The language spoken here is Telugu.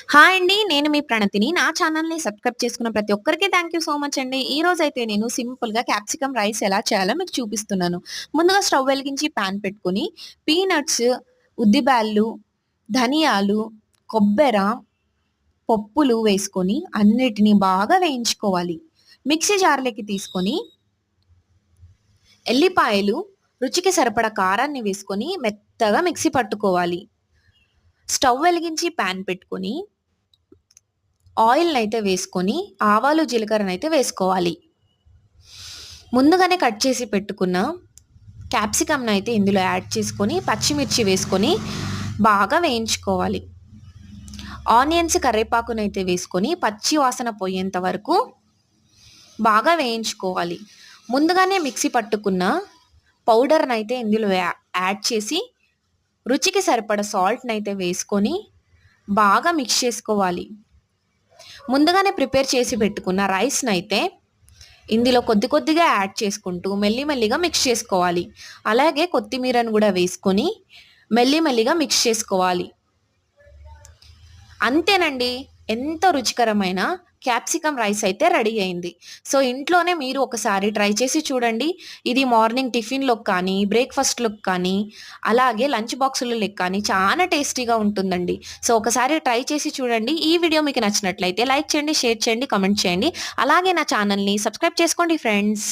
హాయ్ అండి. నేను మీ ప్రణతిని. నా ఛానెల్‌ని సబ్స్క్రైబ్ చేసుకున్న ప్రతి ఒక్కరికి థాంక్ యూ సో మచ్ అండి. ఈరోజైతే నేను సింపుల్‌గా క్యాప్సికమ్ రైస్ ఎలా చేయాలో మీకు చూపిస్తున్నాను. ముందుగా స్టవ్ వెలిగించి పాన్ పెట్టుకొని పీనట్స్, ఉద్దిబ్యాళ్ళు, ధనియాలు, కొబ్బెర, పప్పులు వేసుకొని అన్నిటిని బాగా వేయించుకోవాలి. మిక్సీ జార్‌లోకి తీసుకొని ఎల్లిపాయలు, రుచికి సరిపడా కారాన్ని వేసుకొని మెత్తగా మిక్సీ పట్టుకోవాలి. స్టవ్ వెలిగించి పాన్ పెట్టుకొని ఆయిల్‌నైతే వేసుకొని ఆవాలు, జీలకర్రనైతే వేసుకోవాలి. ముందుగానే కట్ చేసి పెట్టుకున్న క్యాప్సికమ్‌నైతే ఇందులో యాడ్ చేసుకొని పచ్చిమిర్చి వేసుకొని బాగా వేయించుకోవాలి. ఆనియన్స్, కరివేపాకునైతే వేసుకొని పచ్చి వాసన పోయేంత వరకు బాగా వేయించుకోవాలి. ముందుగానే మిక్సీ పట్టుకున్న పౌడర్‌నైతే ఇందులో యాడ్ చేసి రుచికి సరిపడా సాల్ట్‌నైతే వేసుకొని బాగా మిక్స్ చేసుకోవాలి. ముందుగానే ప్రిపేర్ చేసి పెట్టుకున్న రైస్‌నైతే ఇందులో కొద్ది కొద్దిగా యాడ్ చేసుకుంటూ మెల్లిమెల్లిగా మిక్స్ చేసుకోవాలి. అలాగే కొత్తిమీరను గూడా వేసుకొని మెల్లిమెల్లిగా మిక్స్ చేసుకోవాలి. అంతేనండి. ఎంతో రుచికరమైన క్యాప్సికమ్ రైస్ అయితే రెడీ అయింది. సో, ఇంట్లోనే మీరు ఒకసారి ట్రై చేసి చూడండి. ఇది మార్నింగ్ టిఫిన్‌లోకి కానీ, బ్రేక్‌ఫాస్ట్‌లోకి కానీ, అలాగే లంచ్ బాక్సులలోకి కానీ చాలా టేస్టీగా ఉంటుందండి. సో, ఒకసారి ట్రై చేసి చూడండి. ఈ వీడియో మీకు నచ్చినట్లయితే లైక్ చేయండి, షేర్ చేయండి, కామెంట్ చేయండి. అలాగే నా ఛానెల్‌ని సబ్స్క్రైబ్ చేసుకోండి ఫ్రెండ్స్.